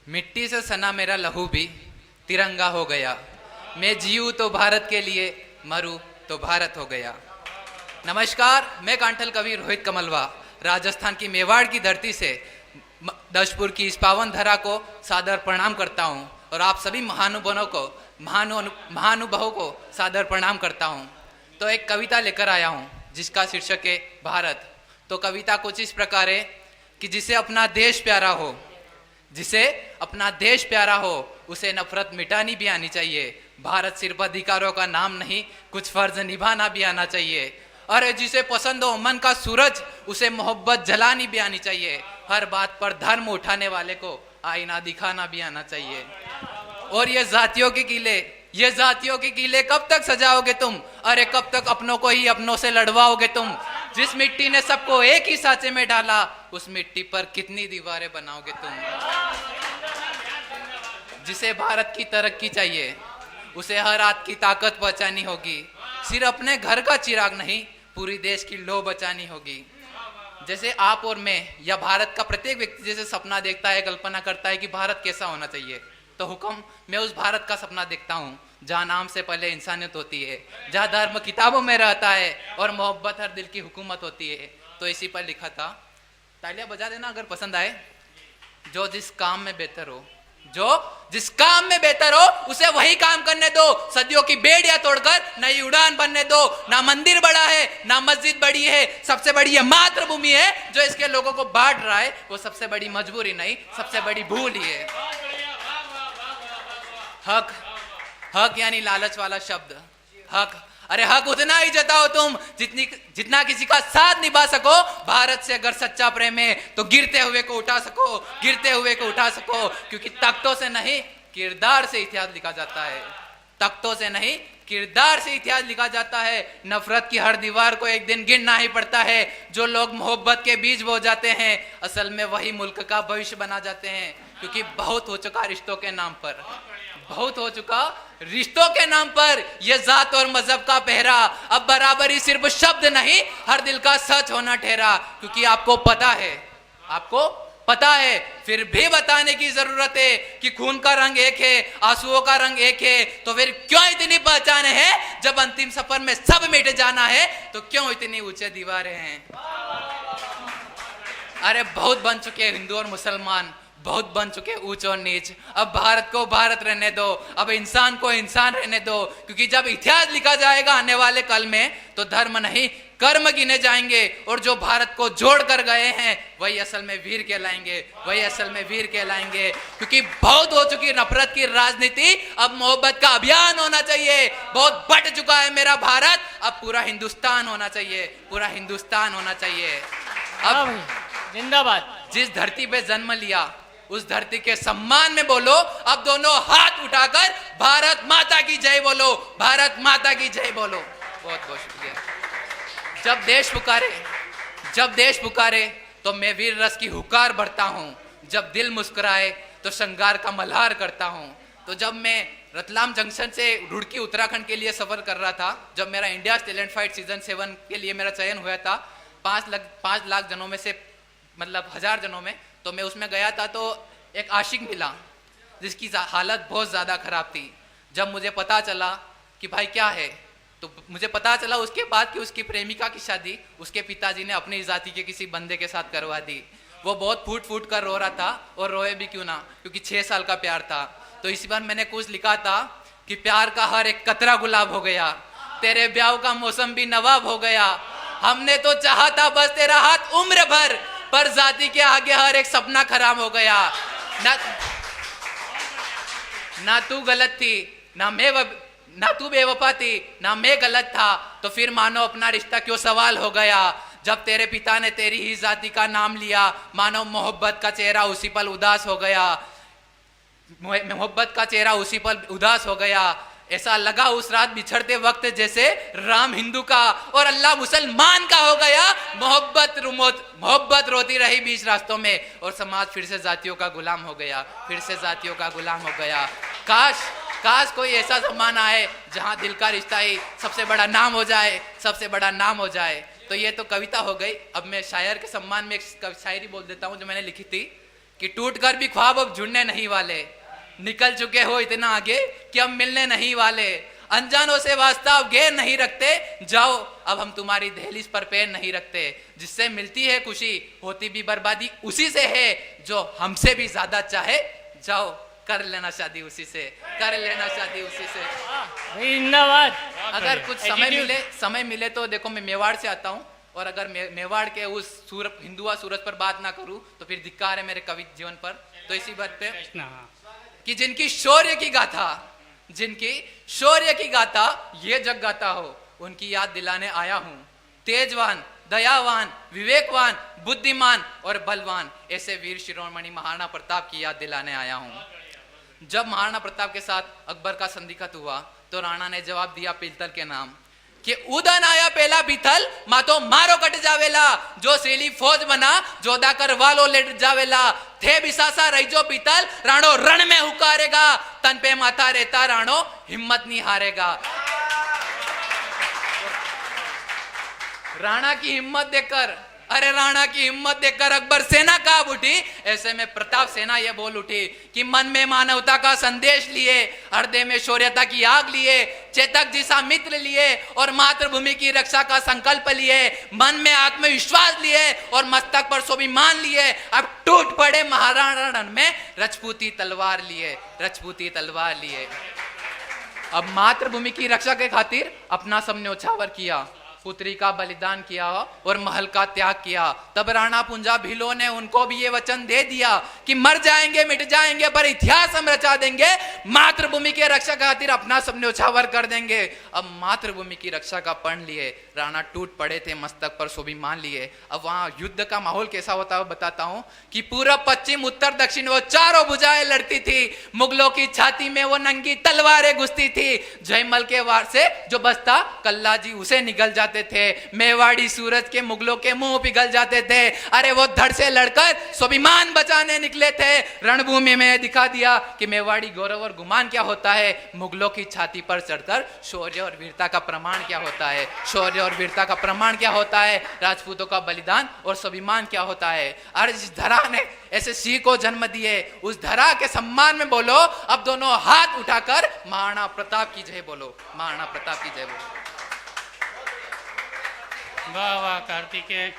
मिट्टी से सना मेरा लहू भी तिरंगा हो गया। मैं जीऊँ तो भारत के लिए, मरूं तो भारत हो गया। नमस्कार, मैं कांठल कवि रोहित कमलवा राजस्थान की मेवाड़ की धरती से दशपुर की इस पावन धरा को सादर प्रणाम करता हूँ और आप सभी महानुभावों को सादर प्रणाम करता हूँ। तो एक कविता लेकर आया हूँ जिसका शीर्षक है भारत। तो कविता कुछ इस प्रकार है कि जिसे अपना देश प्यारा हो, जिसे अपना देश प्यारा हो, उसे नफरत मिटानी भी आनी चाहिए। भारत सिर्फ अधिकारों का नाम नहीं, कुछ फर्ज निभाना भी आना चाहिए। अरे जिसे पसंद हो मन का सूरज, उसे मोहब्बत जलानी भी आनी चाहिए। हर बात पर धर्म उठाने वाले को आईना दिखाना भी आना चाहिए। और ये जातियों के किले कब तक सजाओगे तुम? अरे कब तक अपनों को ही अपनों से लड़वाओगे तुम? जिस मिट्टी ने सबको एक ही सांचे में डाला, उस मिट्टी पर कितनी दीवारें बनाओगे तुम? जिसे भारत की तरक्की चाहिए, उसे हर हाथ की ताकत बचानी होगी। सिर्फ अपने घर का चिराग नहीं, पूरी देश की लौ बचानी होगी। जैसे आप और मैं या भारत का प्रत्येक व्यक्ति जैसे सपना देखता है, कल्पना करता है कि भारत कैसा होना चाहिए, तो हुक्म मैं उस भारत का सपना देखता हूँ जहाँ नाम से पहले इंसानियत होती है, जहाँ धर्म किताबों में रहता है और मोहब्बत हर दिल की हुकूमत होती है। तो इसी पर लिखा था, तालियां बजा देना अगर पसंद आए। जो जिस काम में बेहतर हो, उसे वही काम करने दो। सदियों की बेड़ियां तोड़कर नई उड़ान बनने दो। ना मंदिर बड़ा है, ना मस्जिद बड़ी है, सबसे बड़ी ये मातृभूमि है। जो इसके लोगों को बांट रहा है, वो सबसे बड़ी मजबूरी नहीं, सबसे बड़ी भूल ही है। हक यानी लालच वाला शब्द हक। अरे हक उतना ही जताओ तुम जितना किसी का साथ निभा सको। भारत से अगर सच्चा प्रेम है तो गिरते हुए को उठा सको, क्योंकि तख्तों से नहीं किरदार से इतिहास लिखा जाता है। तख्तों से नहीं किरदार से इतिहास लिखा जाता है। नफरत की हर दीवार को एक दिन गिरना ही पड़ता है। जो लोग मोहब्बत के बीज बो जाते हैं, असल में वही मुल्क का भविष्य बना जाते हैं। क्योंकि बहुत हो चुका रिश्तों के नाम पर ये जात और मजहब का पहरा। अब बराबरी सिर्फ शब्द नहीं, हर दिल का सच होना ठहरा। क्योंकि आपको पता है, फिर भी बताने की जरूरत है कि खून का रंग एक है, आंसुओं का रंग एक है। तो फिर क्यों इतनी पहचाने हैं? जब अंतिम सफर में सब मिट जाना है, तो क्यों इतनी ऊंचे दीवारें हैं? अरे बहुत बन चुके हिंदू और मुसलमान, बहुत बन चुके ऊंच और नीच। अब भारत को भारत रहने दो, अब इंसान को इंसान रहने दो। क्योंकि जब इतिहास लिखा जाएगा आने वाले कल में, तो धर्म नहीं कर्म गिने जाएंगे। और जो भारत को जोड़ कर गए हैं, वही असल में वीर कहलाएंगे। क्योंकि बहुत हो चुकी नफरत की राजनीति, अब मोहब्बत का अभियान होना चाहिए। बहुत बट चुका है मेरा भारत, अब पूरा हिंदुस्तान होना चाहिए। अब जिंदाबाद। जिस धरती पे जन्म लिया, उस धरती के सम्मान में बोलो। अब दोनों हाथ उठाकर भारत माता की जय बोलो। बहुत बहुत शुक्रिया। जब देश पुकारे तो मैं वीर रस की हुकार भरता हूँ। जब दिल मुस्कुराए तो श्रृंगार का मल्हार करता हूँ। तो जब मैं रतलाम जंक्शन से रुड़की उत्तराखंड के लिए सफर कर रहा था, जब मेरा इंडिया टैलेंट फाइट सीजन 7 के लिए मेरा चयन हुआ था 5 लाख जनों में से, मतलब 1000 जनों में, तो मैं उसमें गया था। तो एक आशिक मिला जिसकी हालत बहुत ज़्यादा ख़राब थी। जब मुझे पता चला कि भाई क्या है, तो मुझे पता चला उसके बाद कि उसकी प्रेमिका की शादी उसके पिताजी ने अपनी जाति के किसी बंदे के साथ करवा दी। वो बहुत फूट कर रो रहा था, और रोए भी क्यों ना, क्योंकि 6 साल का प्यार था। तो इसी बार मैंने कुछ लिखा था कि प्यार का हर एक कतरा गुलाब हो गया, तेरे ब्याह का मौसम भी नवाब हो गया। हमने तो चाहा था बस तेरा हाथ उम्र भर, पर जाति के आगे हर एक सपना खराब हो गया। ना तू गलत थी, ना तू बेवफा थी, ना मैं गलत था। तो फिर मानो अपना रिश्ता क्यों सवाल हो गया। जब तेरे पिता ने तेरी ही जाति का नाम लिया, मानो मोहब्बत का चेहरा उसी पल उदास हो गया। ऐसा लगा उस रात बिछड़ते वक्त जैसे राम हिंदू का और अल्लाह मुसलमान का हो गया। मोहब्बत रोती रही बीच रास्तों में, और समाज फिर से जातियों का गुलाम हो गया। काश कोई ऐसा जमाना आए जहां दिल का रिश्ता ही सबसे बड़ा नाम हो जाए। तो ये तो कविता हो गई। अब मैं शायर के सम्मान में एक शायरी बोल देता हूँ जो मैंने लिखी थी कि टूटकर भी ख्वाब अब जुड़ने नहीं वाले, निकल चुके हो इतना आगे कि अब मिलने नहीं वाले, अनजानों से वास्ता अब गैर नहीं रखते, जाओ अब हम तुम्हारी दहलीज पर पैर नहीं रखते, जिससे मिलती है खुशी होती भी बर्बादी उसी से है, जो हमसे भी ज्यादा चाहे, जाओ कर लेना शादी उसी से, कर लेना शादी उसी से। धन्यवाद। अगर कुछ समय मिले तो देखो, मैं मेवाड़ से आता हूँ, और अगर मेवाड़ के उस हिंदुआ सूरज पर बात ना करूं तो फिर धिक्कार है मेरे कवि जीवन पर। तो इसी बात पे कि जिनकी शौर्य की गाथा ये जग गाता हो, उनकी याद दिलाने आया हूं। तेजवान, दयावान, विवेकवान, बुद्धिमान और बलवान ऐसे वीर शिरोमणि महाराणा प्रताप की याद दिलाने आया हूं। जब महाराणा प्रताप के साथ अकबर का संधिखत हुआ तो राणा ने जवाब दिया पीतल के नाम कि उदन आया पहला पीतल, मातो मारो कट जावेला, जो सेली फौज बना जोधा कर वालो लेट जावेला, थे बिसासा रही जो पीतल, राणो रण में हुकारेगा, तन पे माथा रहता राणो हिम्मत नहीं हारेगा। राणा की हिम्मत देखकर अकबर सेना कांप उठी। ऐसे में प्रताप सेना ये बोल उठी कि मन में मानवता का संदेश लिए, हृदय में शौर्यता की आग लिए, चेतक जिसा मित्र लिए और मातृभूमि की रक्षा का संकल्प लिए, मन में आत्मविश्वास लिए और मस्तक पर स्वाभिमान लिए, अब टूट पड़े महाराणा रण में राजपूती तलवार लिए। अब मातृभूमि की रक्षा के खातिर अपना सब न्योछावर किया, पुत्री का बलिदान किया और महल का त्याग किया। तब राणा पुंजा भीलों ने उनको भी ये वचन दे दिया कि मर जाएंगे मिट जाएंगे पर इतिहास हम रचा देंगे, मातृभूमि के रक्षा खातिर अपना सब न्योछावर कर देंगे। अब मातृभूमि की रक्षा का प्रण लिए राणा टूट पड़े थे, मस्तक पर स्वाभिमान लिए। अब वहां युद्ध का माहौल कैसा होता है बताता हूं कि पूरब पश्चिम उत्तर दक्षिण वो चारों भुजाएं लड़ती थी, मुगलों की छाती में वो नंगी तलवारें घुसती थी, जयमल के वार से जो बसता कल्ला जी उसे निगल जाते थे, मेवाड़ी सूरज के मुगलों के मुंह पिघल जाते थे। अरे वो धड़ से लड़कर स्वाभिमान बचाने निकले थे, रणभूमि में दिखा दिया कि मेवाड़ी गौरव और गुमान क्या होता है, मुगलों की छाती पर चढ़कर शौर्य और वीरता का प्रमाण क्या होता है, राजपूतों का बलिदान और स्वाभिमान क्या होता है। अरे जिस धरा ने ऐसे सिंह को जन्म दिए, उस धरा के सम्मान में बोलो, अब दोनों हाथ उठाकर महाराणा प्रताप की जय बोलो, महाराणा प्रताप की जय बोलो। वाह वाह कार्तिकेय।